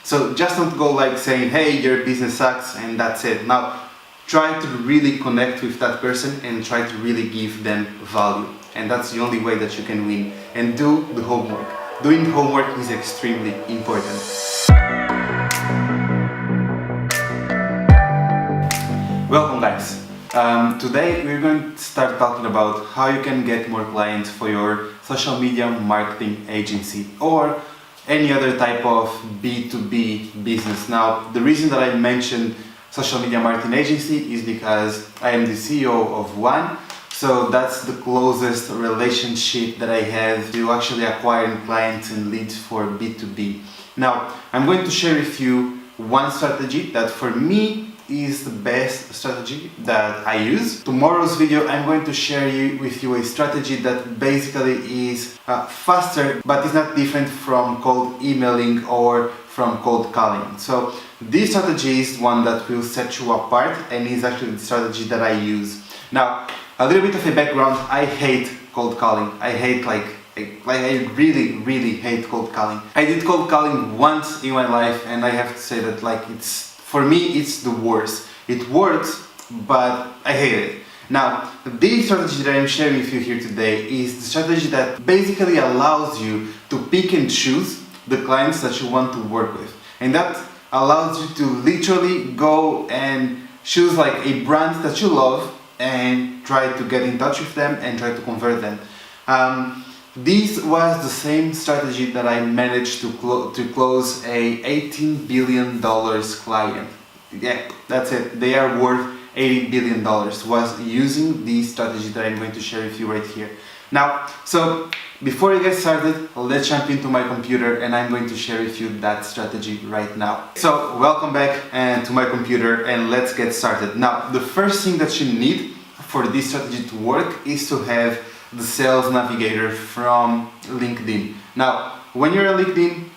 So just don't go like saying, hey, your business sucks and that's it. Now, try to really connect with that person and try to really give them value. And that's the only way that you can win. And do the homework. Doing homework is extremely important. Welcome guys. Today we're going to start talking about how you can get more clients for your social media marketing agency or any other type of B2B business. Now, the reason that I mentioned social media marketing agency is because I am the CEO of one, so that's the closest relationship that I have to actually acquiring clients and leads for B2B. Now, I'm going to share with you one strategy that for me is the best strategy that I use. Tomorrow's video I'm going to share with you a strategy that basically is faster, but is not different from cold emailing or from cold calling. So this strategy is one that will set you apart and is actually the strategy that I use. Now, a little bit of a background: I hate cold calling. I really hate cold calling. I did cold calling once in my life and I have to say that for me, it's the worst. It works, but I hate it. Now, the strategy that I'm sharing with you here today is the strategy that basically allows you to pick and choose the clients that you want to work with. And that allows you to literally go and choose like a brand that you love and try to get in touch with them and try to convert them. This was the same strategy that I managed to close a $18 billion client. Yeah, that's it. They are worth $80 billion. Was using the strategy that I'm going to share with you right here. Now, so before we get started, let's jump into my computer and I'm going to share with you that strategy right now. So welcome back to my computer and let's get started. Now, the first thing that you need for this strategy to work is to have the Sales Navigator from LinkedIn. Now, when you're on LinkedIn,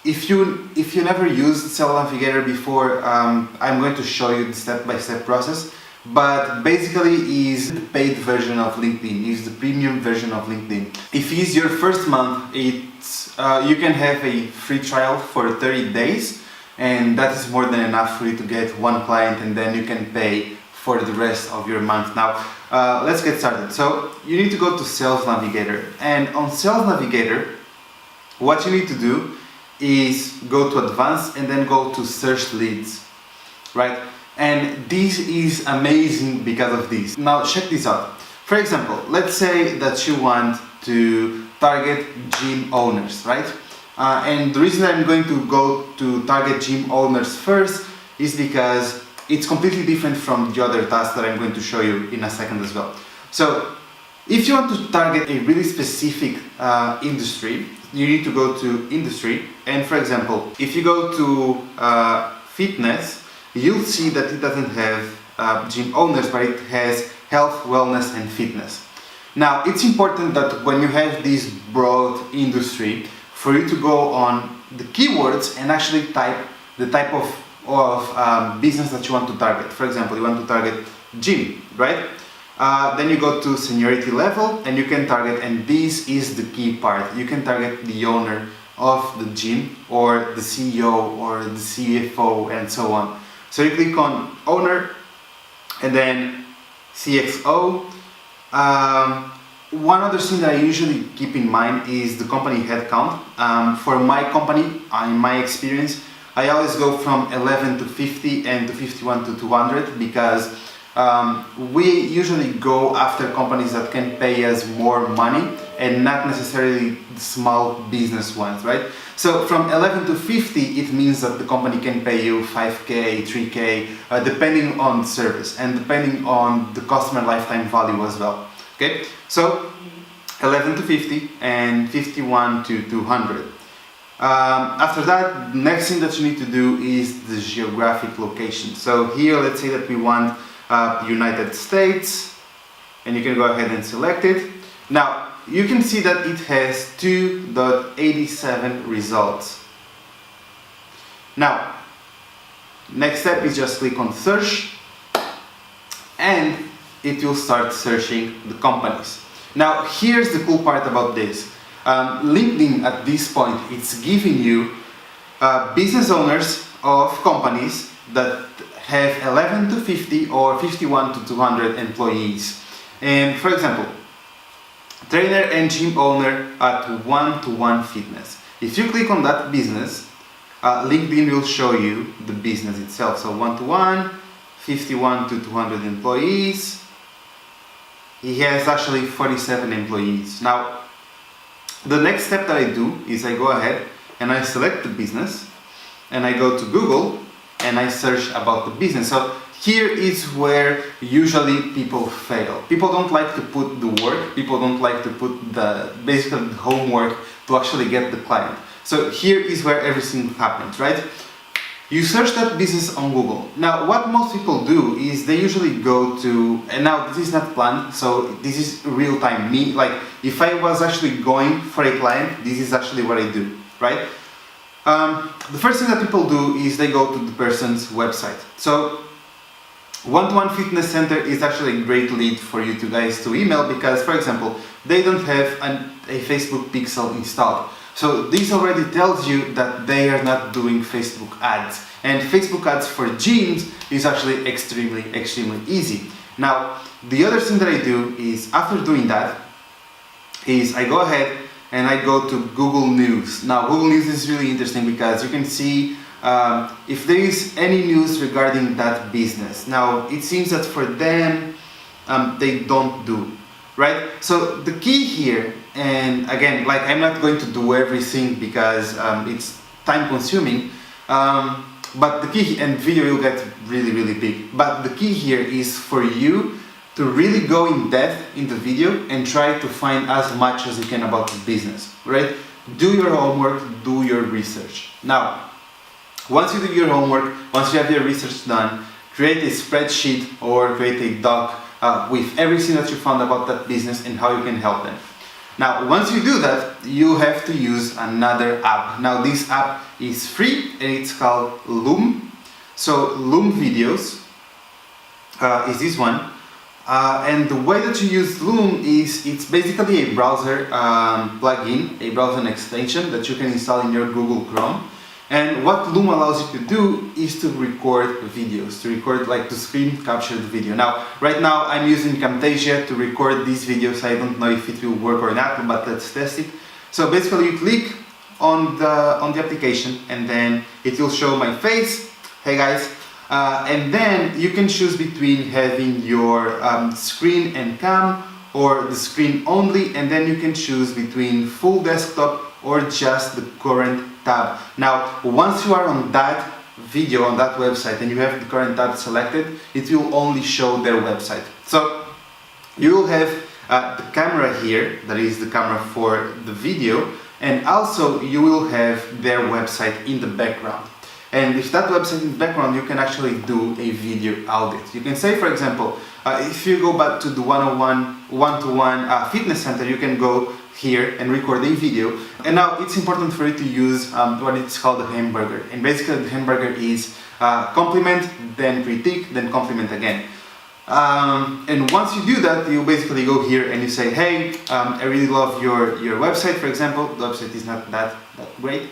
if you never used Sales Navigator before, I'm going to show you the step-by-step process. But basically, is the paid version of LinkedIn, is the premium version of LinkedIn. If it's your first month, it's you can have a free trial for 30 days, and that is more than enough for you to get one client, and then you can pay for the rest of your month. Now, let's get started. So you need to go to Sales Navigator, and on Sales Navigator, what you need to do is go to Advanced and then go to Search Leads, right? And this is amazing because of this. Now check this out. For example, let's say that you want to target gym owners, right? And the reason I'm going to go to target gym owners first is because it's completely different from the other task that I'm going to show you in a second as well. So if you want to target a really specific industry, you need to go to industry. And for example, if you go to fitness, you'll see that it doesn't have gym owners, but it has health, wellness and fitness. Now, it's important that when you have this broad industry, for you to go on the keywords and actually type the type of business that you want to target. For example, you want to target gym, right? Then you go to seniority level and you can target, and this is the key part, you can target the owner of the gym or the CEO or the CFO and so on. So you click on owner and then CXO. One other thing that I usually keep in mind is the company headcount. For my company, in my experience, I always go from 11 to 50 and to 51 to 200 because we usually go after companies that can pay us more money and not necessarily the small business ones, right? So from 11 to 50, it means that the company can pay you 5K, 3K, depending on the service and depending on the customer lifetime value as well. Okay, so 11 to 50 and 51 to 200. After that, the next thing that you need to do is the geographic location. So here, let's say that we want United States, and you can go ahead and select it. Now, you can see that it has 2.87 results. Now, next step is just click on search and it will start searching the companies. Now, here's the cool part about this. LinkedIn at this point, it's giving you business owners of companies that have 11 to 50 or 51 to 200 employees. And for example, trainer and gym owner at one-to-one fitness. If you click on that business, LinkedIn will show you the business itself. So one-to-one, 51 to 200 employees. He has actually 47 employees. Now, the next step that I do is I go ahead and I select the business and I go to Google and I search about the business. So here is where usually people fail. People don't like to put the work, people don't like to put the basically the homework to actually get the client. So here is where everything happens, right? You search that business on Google. Now, what most people do is they usually go to, and now this is not planned, so this is real time. Me, like if I was actually going for a client, this is actually what I do, right? The first thing that people do is they go to the person's website. So one-to-one fitness center is actually a great lead for you guys to email because, for example, they don't have a Facebook pixel installed. So this already tells you that they are not doing Facebook ads. And Facebook ads for gyms is actually extremely easy. Now, the other thing that I do is after doing that, is I go ahead and I go to Google News. Now, Google News is really interesting because you can see if there is any news regarding that business. Now, it seems that for them, they don't do, right? So the key here, and again, like I'm not going to do everything because it's time consuming, but the key, and video will get really big, but the key here is for you to really go in depth in the video and try to find as much as you can about the business, right? Do your homework, do your research. Now, once you do your homework, once you have your research done, create a spreadsheet or create a doc with everything that you found about that business and how you can help them. Now, once you do that, you have to use another app. Now, this app is free and it's called Loom. So, Loom Videos is this one. And the way that you use Loom is it's basically a browser plugin, a browser extension that you can install in your Google Chrome. And what Loom allows you to do is to record videos, to screen capture the video. Now, right now I'm using Camtasia to record these videos. I don't know if it will work or not, but let's test it. So basically you click on the application and then it will show my face. Hey guys. And then you can choose between having your screen and cam or the screen only, and then you can choose between full desktop or just the current tab. Now, once you are on that video, on that website, and you have the current tab selected, it will only show their website. So you will have the camera here, that is the camera for the video, and also you will have their website in the background. And with that website in the background, you can actually do a video audit. You can say, for example, if you go back to the one-to-one fitness center, you can go here and record a video. And now it's important for you to use what it's called a hamburger. And basically the hamburger is compliment, then critique, then compliment again. And once you do that, you basically go here and you say, hey, I really love your website, for example. The website is not that great,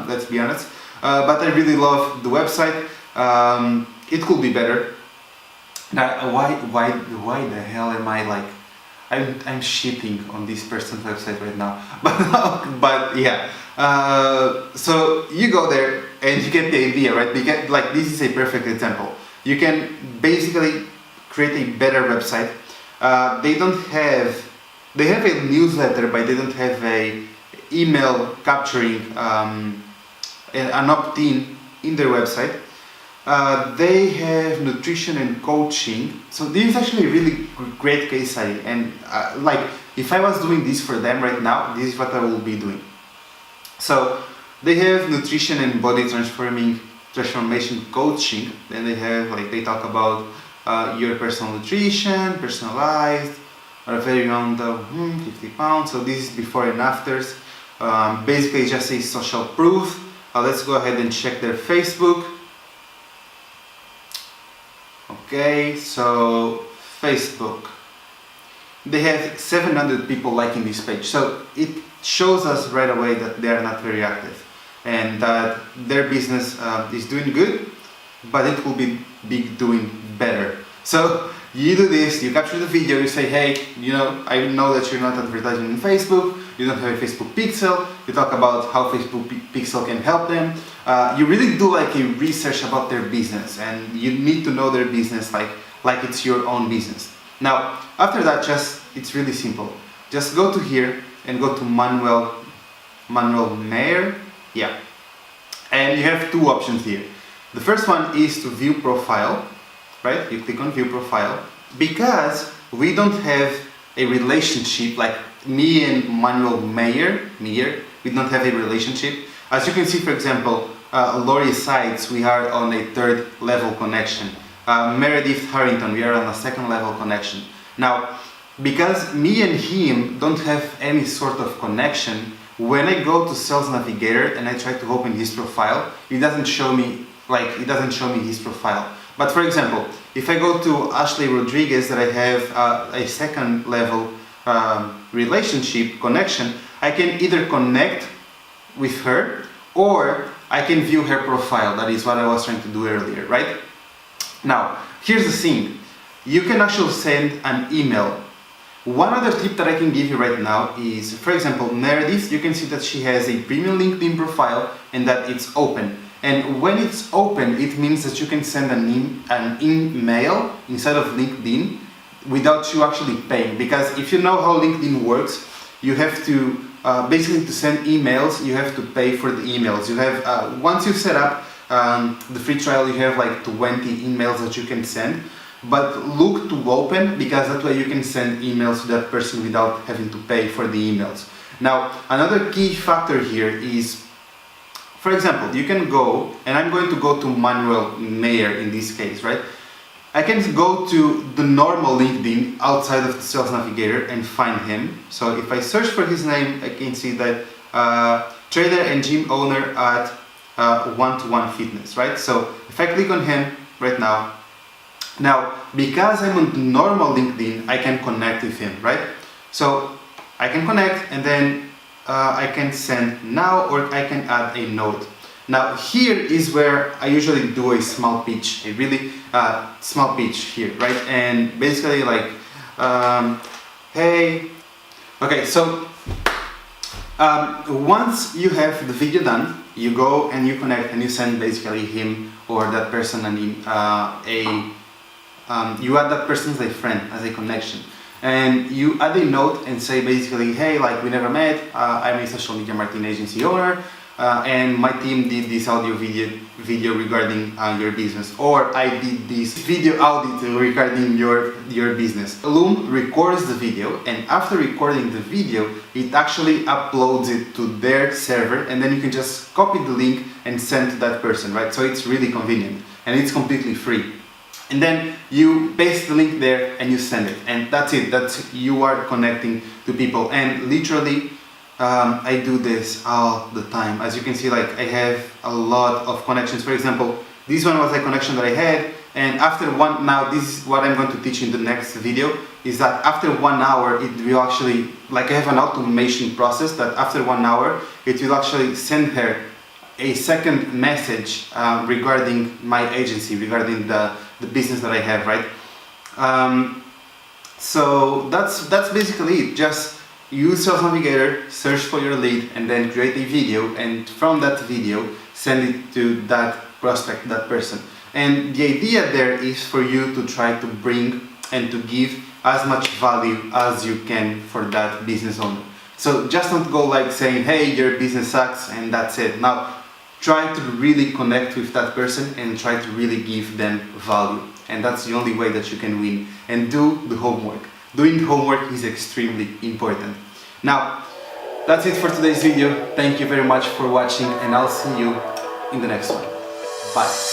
let's be honest. But I really love the website. It could be better. Now, why the hell am I like? I'm shipping on this person's website right now. But yeah. So you go there and you get the idea, right? Like this is a perfect example. You can basically create a better website. They have a newsletter, but they don't have a email capturing an opt-in in their website. They have nutrition and coaching. So this is actually a really great case study. And like if I was doing this for them right now, this is what I will be doing. So they have nutrition and body transformation coaching. Then they have they talk about your personal nutrition, personalized, or very around 50 pounds. So this is before and afters. Basically just a social proof. Let's go ahead and check their Facebook. Okay, so Facebook. They have 700 people liking this page. So it shows us right away that they are not very active. and that their business is doing good, but it will be doing better. So you do this, you capture the video, you say, hey, I know that you're not advertising on Facebook, you don't have a Facebook pixel, you talk about how Facebook pixel can help them. You really do like a research about their business, and you need to know their business like it's your own business. Now, after that, it's really simple. Just go to here and go to Manuel Meyer. Yeah. And you have two options here. The first one is to view profile, right? You click on view profile. Because we don't have a relationship, like me and Manuel Meyer, we don't have a relationship. As you can see, for example, Lori Sites, we are on a 3rd level connection. Meredith Harrington, we are on a 2nd level connection. Now, because me and him don't have any sort of connection, when I go to Sales Navigator and I try to open his profile, it doesn't show me his profile. But for example, if I go to Ashley Rodriguez, that I have a 2nd level relationship connection, I can either connect with her or I can view her profile. That is what I was trying to do earlier, right? Now, here's the thing. You can actually send an email. One other tip that I can give you right now is, for example, Meredith, you can see that she has a premium LinkedIn profile and that it's open. And when it's open, it means that you can send an email inside of LinkedIn without you actually paying. Because if you know how LinkedIn works, you have to, basically to send emails, you have to pay for the emails. You have, once you set up the free trial, you have like 20 emails that you can send. But look to open, because that way you can send emails to that person without having to pay for the emails. Now, another key factor here is, for example, you can go, and I'm going to go to Manuel Meyer in this case, right? I can go to the normal LinkedIn outside of the Sales Navigator and find him. So if I search for his name, I can see that trader and gym owner at One-to-One Fitness, right? So if I click on him right now, because I'm on normal LinkedIn, I can connect with him, right? So I can connect, and then I can send now, or I can add a note. Now here is where I usually do a small pitch, a really small pitch here, right? And basically like, hey, okay, so once you have the video done, you go and you connect and you send basically him or that person you add that person as a friend, as a connection, and you add a note and say basically, hey, like we never met, I'm a social media marketing agency owner, and my team did this audio video regarding your business, or I did this video audit regarding your business. Loom records the video, and after recording the video, it actually uploads it to their server, and then you can just copy the link and send to that person, right? So it's really convenient, and it's completely free. And then you paste the link there and you send it, and that's it. You are connecting to people, and literally I do this all the time. As you can see, like I have a lot of connections. For example, this one was a connection that I had, and after now this is what I'm going to teach in the next video, is that after 1 hour it will actually, like I have an automation process that after 1 hour it will actually send her a second message regarding my agency, regarding the business that I have, right? So that's basically it. Just use Sales Navigator, search for your lead, and then create a video, and from that video send it to that prospect, that person. And the idea there is for you to try to bring and to give as much value as you can for that business owner. So just don't go like saying, hey, your business sucks, and that's it. Now try to really connect with that person and try to really give them value. And that's the only way that you can win. And do the homework. Doing homework is extremely important. Now, that's it for today's video. Thank you very much for watching, and I'll see you in the next one. Bye.